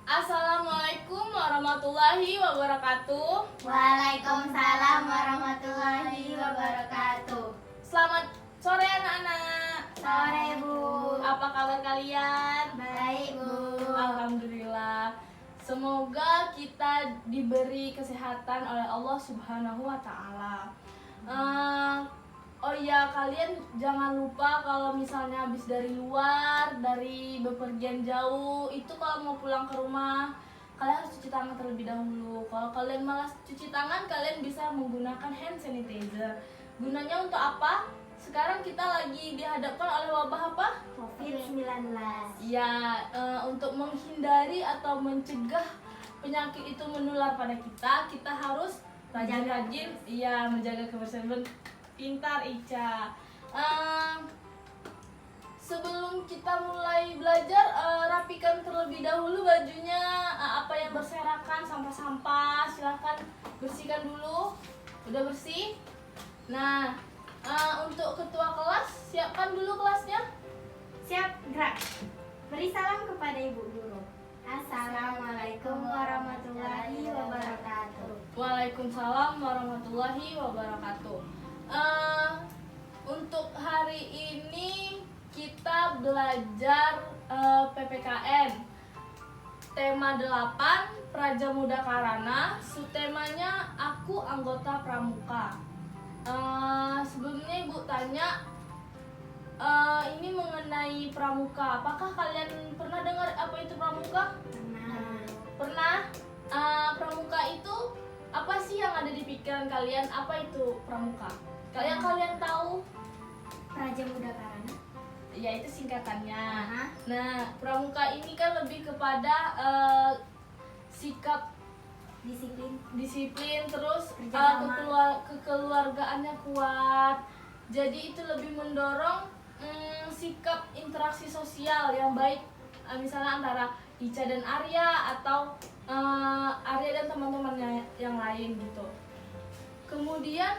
Assalamualaikum warahmatullahi wabarakatuh. Waalaikumsalam warahmatullahi wabarakatuh. Selamat sore anak-anak. Sore Bu. Apa kabar kalian? Baik Bu. Alhamdulillah. Semoga kita diberi kesehatan oleh Allah Subhanahu wa Ta'ala. Oh iya, kalian jangan lupa kalau misalnya habis dari luar, dari bepergian jauh, itu kalau mau pulang ke rumah, kalian harus cuci tangan terlebih dahulu. Kalau kalian malas cuci tangan, kalian bisa menggunakan hand sanitizer. Gunanya untuk apa? Sekarang kita lagi dihadapkan oleh wabah apa? COVID-19. Ya, untuk menghindari atau mencegah penyakit itu menular pada kita harus rajin-rajin, iya, menjaga kebersihan. Pintar Ica. Sebelum kita mulai belajar, rapikan terlebih dahulu bajunya, apa yang berserakan, sampah-sampah, silahkan bersihkan dulu. Udah bersih? Nah, untuk ketua kelas, siapkan dulu kelasnya. Siap, gerak. Beri salam kepada Ibu Guru. Assalamualaikum warahmatullahi wabarakatuh. Waalaikumsalam warahmatullahi wabarakatuh. Untuk hari ini kita belajar PPKN tema 8 Praja Muda Karana. Subtemanya aku anggota pramuka. Sebelumnya Ibu tanya, ini mengenai pramuka. Apakah kalian pernah dengar apa itu pramuka? Pernah? Pramuka itu apa sih yang ada di pikiran kalian? Apa itu pramuka? Kalian tahu? Praja Muda Karana. Ya, itu singkatannya. Aha. Nah, pramuka ini kan lebih kepada sikap disiplin, terus Kerjasama. kekeluargaannya kuat. Jadi itu lebih mendorong sikap interaksi sosial yang baik, misalnya antara Ica dan Arya atau Arya dan teman-temannya yang lain gitu. Kemudian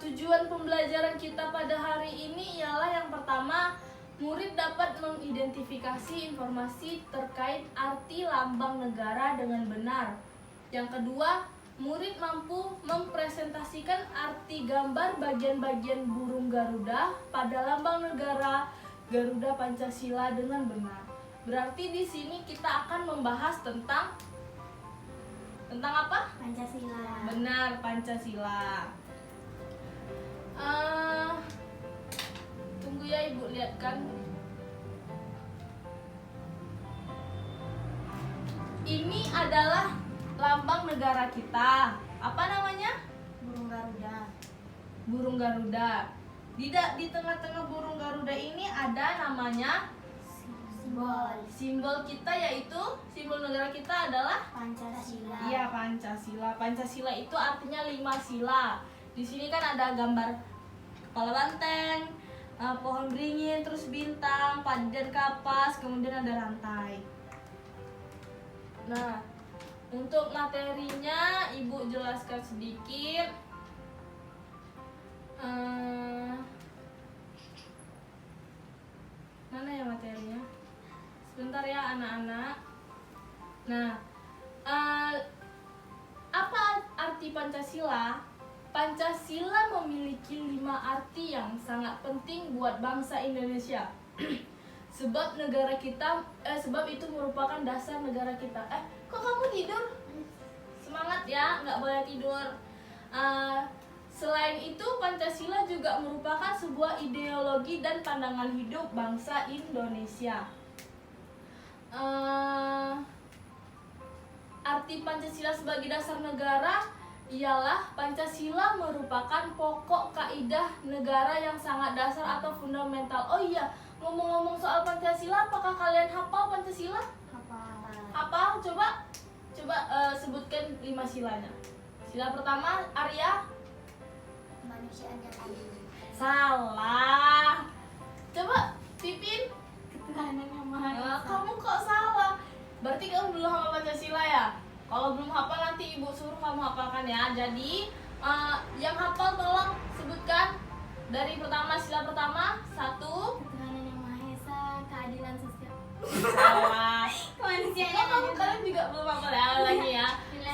tujuan pembelajaran kita pada hari ini ialah yang pertama, murid dapat mengidentifikasi informasi terkait arti lambang negara dengan benar. Yang kedua, murid mampu mempresentasikan arti gambar bagian-bagian burung Garuda pada lambang negara Garuda Pancasila dengan benar. Berarti di sini kita akan membahas tentang apa? Pancasila. Benar, Pancasila. Tunggu ya Ibu, lihatkan. Ini adalah lambang negara kita. Apa namanya? Burung Garuda. Burung Garuda. Di tengah-tengah burung Garuda ini ada namanya Simbol simbol kita, yaitu simbol negara kita adalah Pancasila. iya, Pancasila. Pancasila itu artinya 5 sila. Di sini kan ada gambar kepala banteng, pohon beringin, terus bintang, padi dan kapas, kemudian ada rantai. Nah, untuk materinya Ibu jelaskan sedikit. Mana ya materinya? Sebentar ya anak-anak. Nah, apa arti Pancasila? Pancasila memiliki 5 arti yang sangat penting buat bangsa Indonesia. Sebab itu merupakan dasar negara kita. Kok kamu tidur? Semangat ya, nggak boleh tidur. Selain itu, Pancasila juga merupakan sebuah ideologi dan pandangan hidup bangsa Indonesia. Arti Pancasila sebagai dasar negara ialah Pancasila merupakan pokok kaidah negara yang sangat dasar atau fundamental. Oh iya, ngomong-ngomong soal Pancasila, apakah kalian hafal Pancasila? Hafal? Coba sebutkan 5 silanya. Sila pertama, Arya? Kemanusiaan yang adil. Salah. Coba Pipin? Ketuhanan yang Maha Esa. Kamu kok salah? Berarti kamu belum hafal Pancasila ya? Kalau belum hafal nanti Ibu suruh kamu hafalkan ya. Jadi yang hafal tolong sebutkan dari sila pertama. 1. Ketuhanan yang Maha Esa, keadilan sosial. Salah. Kemanusiaan Kok yang kamu adil. kalian juga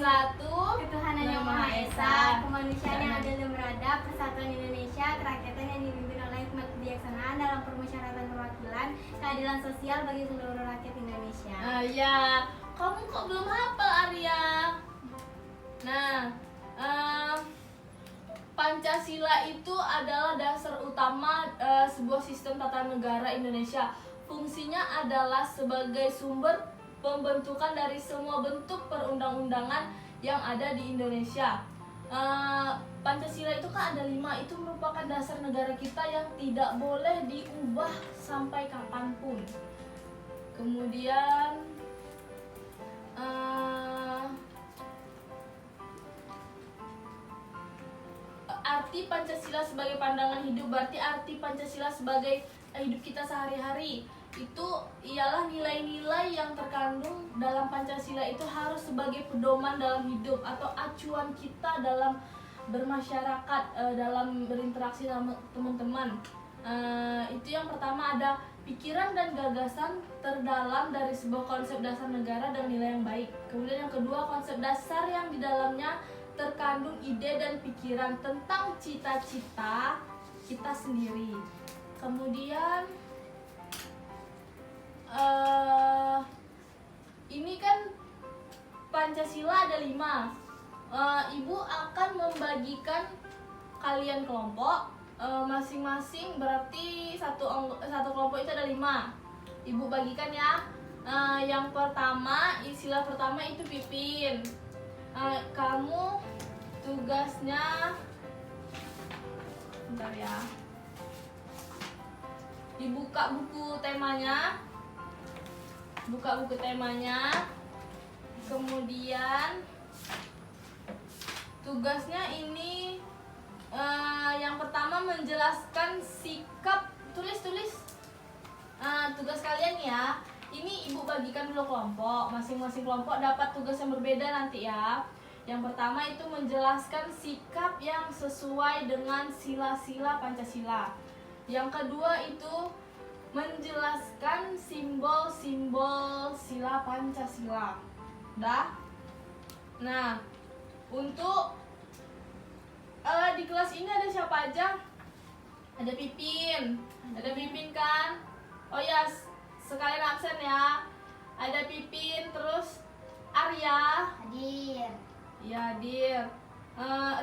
satu, Ketuhanan yang Maha Esa, kemanusiaan yang adil dan beradab, persatuan Indonesia, kerakyatan yang dipimpin oleh hikmat kebijaksanaan dalam permusyawaratan perwakilan, keadilan sosial bagi seluruh rakyat Indonesia. Ya, kamu kok belum hafal, Arya? Nah, Pancasila itu adalah dasar utama sebuah sistem tata negara Indonesia. Fungsinya adalah sebagai sumber pembentukan dari semua bentuk perundang-undangan yang ada di Indonesia. Pancasila itu kan ada 5, itu merupakan dasar negara kita yang tidak boleh diubah sampai kapanpun. Kemudian arti Pancasila sebagai pandangan hidup, berarti arti Pancasila sebagai hidup kita sehari-hari itu ialah nilai-nilai yang terkandung dalam Pancasila itu harus sebagai pedoman dalam hidup atau acuan kita dalam bermasyarakat, dalam berinteraksi sama teman-teman. Itu yang pertama, ada pikiran dan gagasan terdalam dari sebuah konsep dasar negara dan nilai yang baik. Kemudian yang kedua, konsep dasar yang di dalamnya terkandung ide dan pikiran tentang cita-cita kita sendiri. Kemudian ini kan Pancasila ada 5. Ibu akan membagikan kalian kelompok, masing-masing berarti satu kelompok itu ada 5. Ibu bagikan ya. Yang pertama, istilah pertama itu Pipin. Kamu tugasnya, bentar ya, dibuka buku temanya, kemudian tugasnya ini yang pertama menjelaskan sikap, tulis tugas kalian ya. Ini ibu bagikan dulu kelompok, masing-masing kelompok dapat tugas yang berbeda nanti ya. Yang pertama itu menjelaskan sikap yang sesuai dengan sila-sila Pancasila. Yang kedua itu menjelaskan simbol-simbol sila Pancasila. Dah? Nah, untuk di kelas ini ada siapa aja? Ada Pipin kan? Oh ya, sekalian absen ya. Ada Pipin, terus Arya. Hadir. Ya, hadir.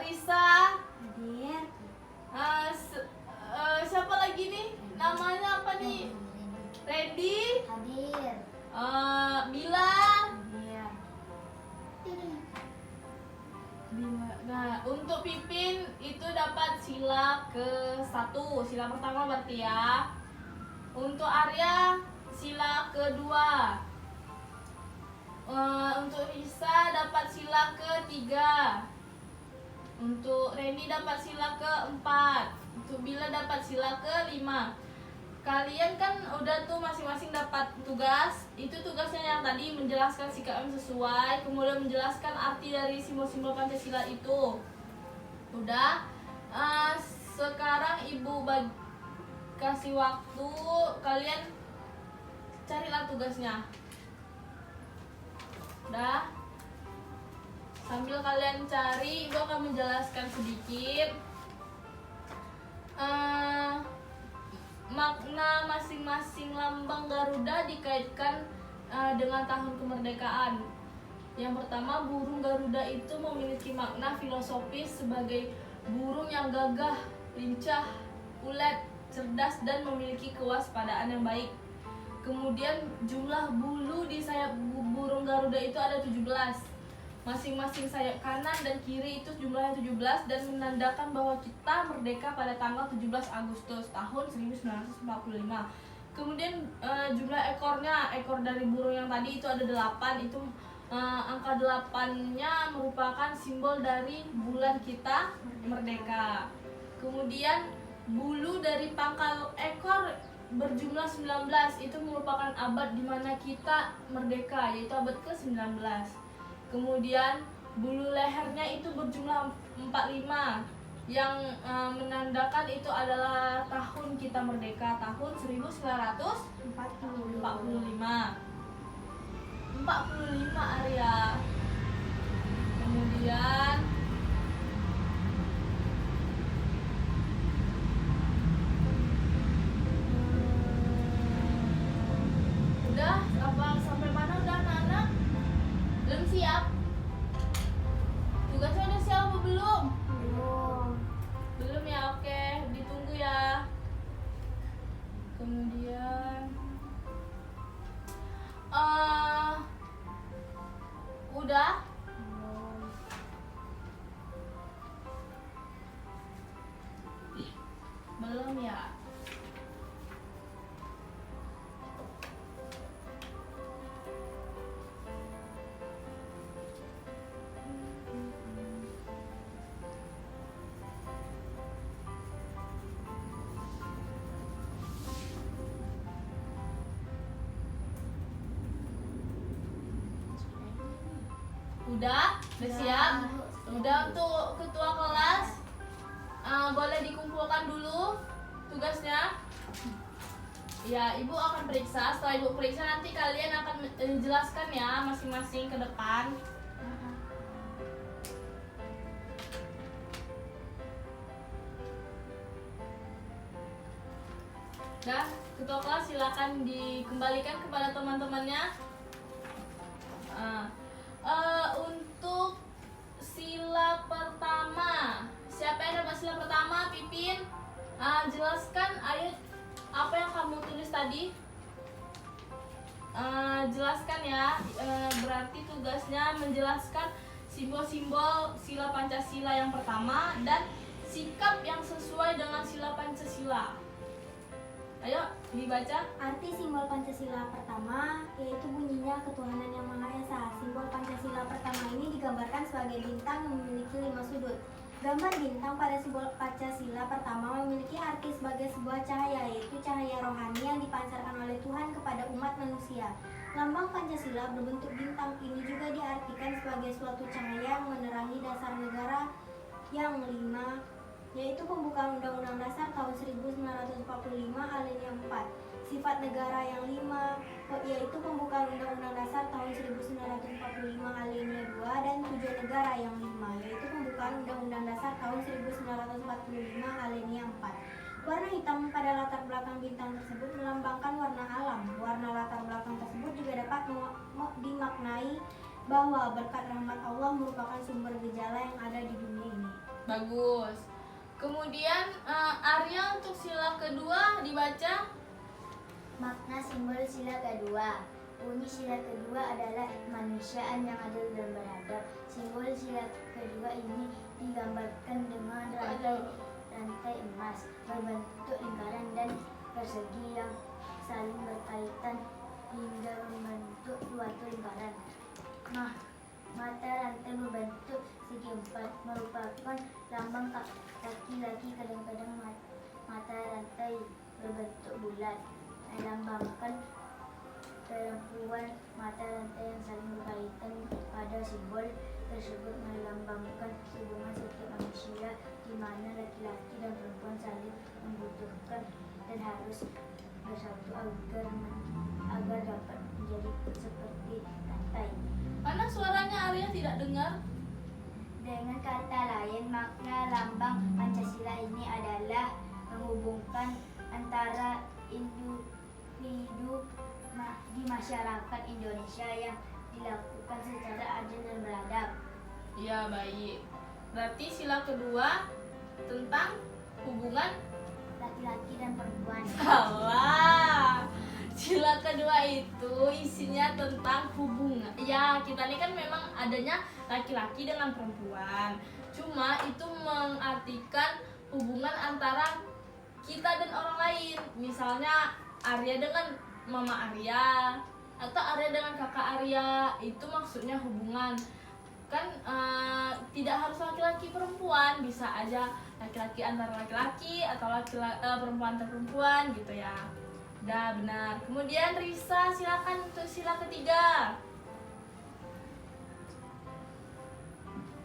Risa. Hadir. Siapa lagi nih? Namanya apa nih? Randy. Hadir. Bila. Hadir. Nah, untuk Pipin itu dapat sila ke-1, sila pertama berarti ya. Untuk Arya sila ke-2. Untuk Risa dapat sila ke-3. Untuk Randy dapat sila ke-4. Untuk Bila dapat sila ke-5. Kalian kan udah tuh masing-masing dapat tugas. Itu tugasnya yang tadi menjelaskan sikap yang sesuai, kemudian menjelaskan arti dari simbol-simbol Pancasila itu. Udah. Sekarang ibu kasih waktu, kalian carilah tugasnya. Udah. Sambil kalian cari, ibu akan menjelaskan sedikit makna masing-masing lambang Garuda dikaitkan dengan tahun kemerdekaan. Yang pertama, burung Garuda itu memiliki makna filosofis sebagai burung yang gagah, lincah, ulet, cerdas, dan memiliki kewaspadaan yang baik. Kemudian jumlah bulu di sayap burung Garuda itu ada 17. Masing-masing sayap kanan dan kiri itu jumlahnya 17 dan menandakan bahwa kita merdeka pada tanggal 17 Agustus tahun 1945. Kemudian jumlah ekor dari burung yang tadi itu ada 8. Itu angka 8-nya merupakan simbol dari bulan kita merdeka. Kemudian bulu dari pangkal ekor berjumlah 19. Itu merupakan abad di mana kita merdeka, yaitu abad ke-19. Kemudian bulu lehernya itu berjumlah 45 yang menandakan itu adalah tahun kita merdeka, tahun 1945. 45 Arya. Kemudian udah apa sampai mana udah anak-anak? Belum siap? Tugasnya udah siap apa belum? Belum. Belum ya, oke, ditunggu ya. Kemudian udah? Belum ya? Udah siap? Udah. Untuk ketua kelas boleh dikumpulkan dulu tugasnya. Ya, ibu akan periksa. Setelah ibu periksa nanti kalian akan jelaskan ya masing-masing ke depan. Dah, ketua kelas silakan dikembalikan kepada teman-temannya. Untuk sila pertama, siapa yang dapat sila pertama? Pipin, jelaskan ayat apa yang kamu tulis tadi. Jelaskan ya. Berarti tugasnya menjelaskan simbol-simbol sila Pancasila yang pertama dan sikap yang sesuai dengan sila Pancasila. Ayo dibaca. Arti simbol Pancasila pertama yaitu bunyinya ketuhanan yang Maha Esa. Simbol Pancasila pertama ini digambarkan sebagai bintang yang memiliki 5 sudut. Gambar bintang pada simbol Pancasila pertama memiliki arti sebagai sebuah cahaya, yaitu cahaya rohani yang dipancarkan oleh Tuhan kepada umat manusia. Lambang Pancasila berbentuk bintang ini juga diartikan sebagai suatu cahaya yang menerangi dasar negara yang 5, yaitu pembukaan Undang-Undang Dasar tahun 1945 alinea 4. Sifat negara yang 5 yaitu pembukaan Undang-Undang Dasar tahun 1945 alinea 2 dan tujuan negara yang 5 yaitu pembukaan Undang-Undang Dasar tahun 1945 alinea 4. Warna hitam pada latar belakang bintang tersebut melambangkan warna alam. Warna latar belakang tersebut juga dapat dimaknai bahwa berkat rahmat Allah merupakan sumber gejala yang ada di dunia ini. Bagus. Kemudian Arya untuk sila kedua dibaca. Makna simbol sila kedua. Bunyi sila kedua adalah kemanusiaan yang adil dan beradab. Simbol sila kedua ini digambarkan dengan rantai emas berbentuk lingkaran dan persegi yang saling berkaitan hingga membentuk suatu lingkaran. Mata rantai berbentuk segi empat merupakan lambang laki-laki. Kadang-kadang mata rantai berbentuk bulat melambangkan perempuan. Mata rantai yang saling berkaitan pada simbol tersebut melambangkan hubungan setiap manusia di mana laki-laki dan perempuan saling membutuhkan dan harus bersatu agar dapat menjadi seperti rantai. Mana suaranya Arya tidak dengar? Dengan kata lain, makna lambang Pancasila ini adalah menghubungkan antara individu di masyarakat Indonesia yang dilakukan secara adil dan beradab. Ya, baik. Berarti sila kedua tentang hubungan Laki-laki dan perempuan. Allah. Sila kedua itu isinya tentang hubungan. Ya, kita ini kan memang adanya laki-laki dengan perempuan. Cuma itu mengartikan hubungan antara kita dan orang lain. Misalnya Arya dengan Mama Arya atau Arya dengan kakak Arya, itu maksudnya hubungan. Kan tidak harus laki-laki perempuan, bisa aja laki-laki antara laki-laki atau perempuan antar perempuan gitu ya. Udah benar. Kemudian Risa silakan untuk sila ketiga.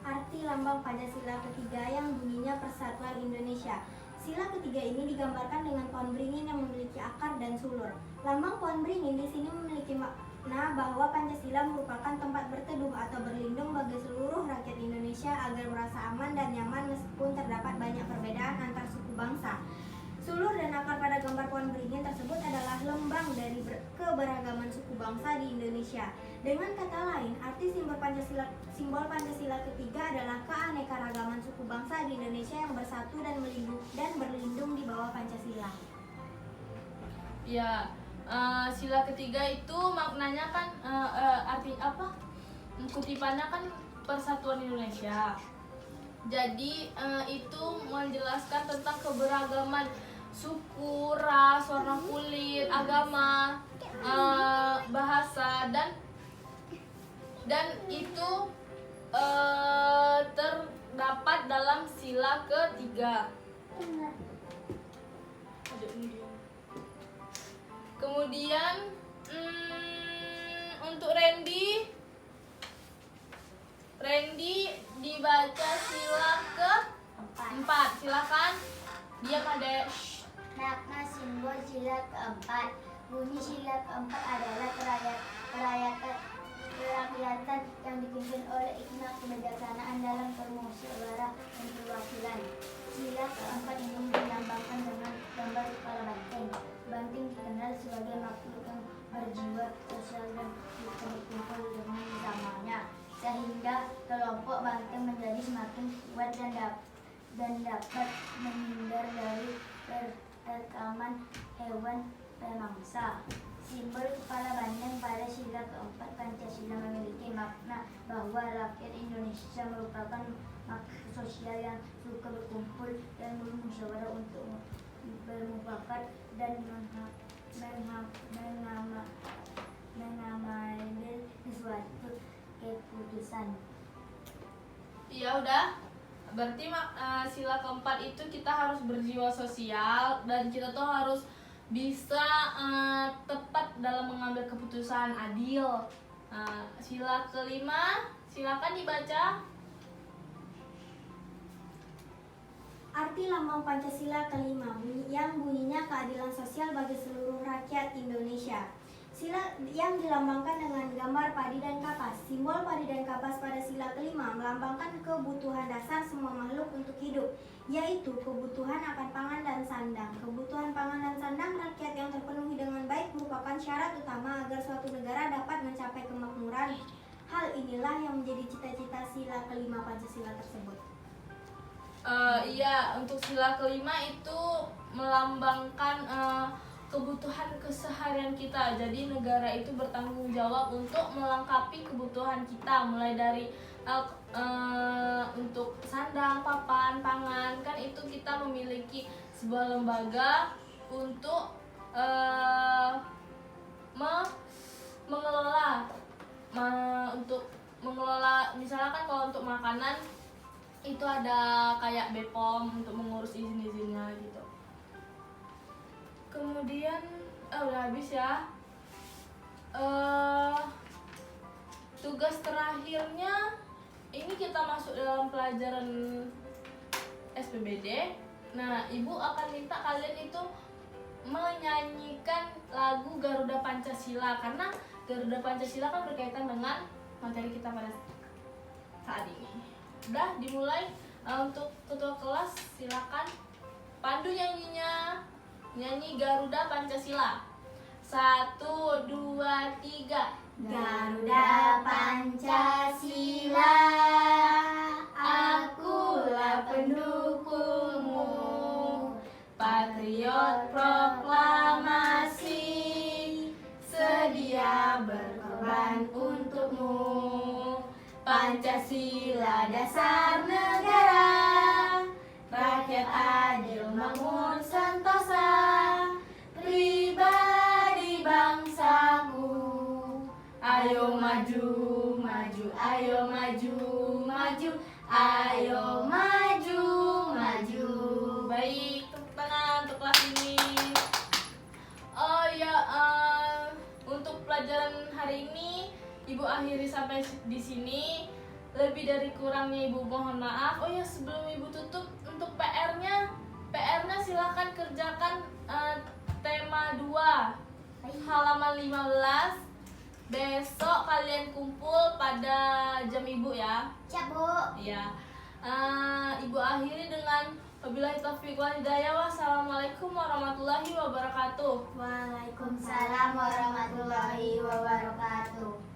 Arti lambang Pancasila ketiga yang bunyinya Persatuan Indonesia. Sila ketiga ini digambarkan dengan pohon beringin yang memiliki akar dan sulur. Lambang pohon beringin di sini memiliki makna bahwa Pancasila merupakan tempat berteduh atau berlindung bagi seluruh rakyat Indonesia Kepulauan Beringin tersebut adalah lembang dari keberagaman suku bangsa di Indonesia. Dengan kata lain, arti simbol Pancasila ketiga adalah keanekaragaman suku bangsa di Indonesia yang bersatu dan berlindung di bawah Pancasila. Ya, sila ketiga itu maknanya kan arti apa? Kutipannya kan persatuan Indonesia. Jadi itu menjelaskan tentang keberagaman suku, ras, warna kulit, agama, bahasa dan itu terdapat dalam sila ketiga. Kemudian untuk Randy dibaca sila keempat. Silakan. Diam adek. Makna simbol sila keempat. Bunyi sila keempat adalah kerakyatan yang dipimpin oleh hikmah kebijaksanaan dalam permusyawarah dan perwakilan. Sila keempat ini dilambangkan dengan gambar kepala banteng. Banteng dikenal sebagai makhluk yang berjiwa sosial dan berkumpul dengan zamannya, sehingga kelompok banteng menjadi semakin kuat dan dapat menghindar dari terkaman hewan pemangsa. Simbol kepala banteng pada sila keempat Pancasila memiliki makna bahwa rakyat Indonesia merupakan makhluk sosial yang suka berkumpul dan bermusyawarah untuk bermufakat dan mengambil sesuatu keputusan. Iya udah. Berarti sila keempat itu kita harus berjiwa sosial dan kita tuh harus bisa tepat dalam mengambil keputusan adil. Sila kelima, silakan dibaca. Arti lambang Pancasila kelima yang bunyinya keadilan sosial bagi seluruh rakyat Indonesia. Sila yang dilambangkan dengan gambar padi dan kapas. Simbol padi dan kapas pada sila kelima melambangkan kebutuhan dasar semua makhluk untuk hidup, yaitu kebutuhan akan pangan dan sandang. Kebutuhan pangan dan sandang rakyat yang terpenuhi dengan baik merupakan syarat utama agar suatu negara dapat mencapai kemakmuran. Hal inilah yang menjadi cita-cita sila kelima Pancasila tersebut. Iya, untuk sila kelima itu melambangkan kebutuhan keseharian kita. Jadi negara itu bertanggung jawab untuk melengkapi kebutuhan kita, mulai dari untuk sandang, papan, pangan. Kan itu kita memiliki sebuah lembaga untuk mengelola misalkan kalau untuk makanan itu ada kayak BPOM untuk mengurus izin-izinnya gitu. Kemudian udah habis ya. Tugas terakhirnya ini kita masuk dalam pelajaran SPBD. Nah, Ibu akan minta kalian itu menyanyikan lagu Garuda Pancasila karena Garuda Pancasila kan berkaitan dengan materi kita pada saat ini. Udah dimulai. Untuk ketua kelas silakan pandu nyanyinya. Nyanyi Garuda Pancasila. 1, 2, 3. Garuda Pancasila, akulah pendukungmu, patriot proklamasi, sedia berkorban untukmu. Pancasila dasar negara, rakyat adil makmur sentosa, pribadi bangsaku. Ayo maju, maju, ayo maju, maju, ayo maju, maju. Baik, tepuk tangan untuk kelas ini. Oh ya, untuk pelajaran hari ini Ibu akhiri sampai di sini. Lebih dari kurangnya Ibu mohon maaf. Oh ya, sebelum Ibu tutup, untuk PR-nya silakan kerjakan tema 2 halaman 15. Besok kalian kumpul pada jam Ibu ya. Siap, Bu. Iya. Ibu akhiri dengan Wabillahi taufiq wal hidayah. Wassalamualaikum warahmatullahi wabarakatuh. Waalaikumsalam Waalaikumsalam warahmatullahi wabarakatuh.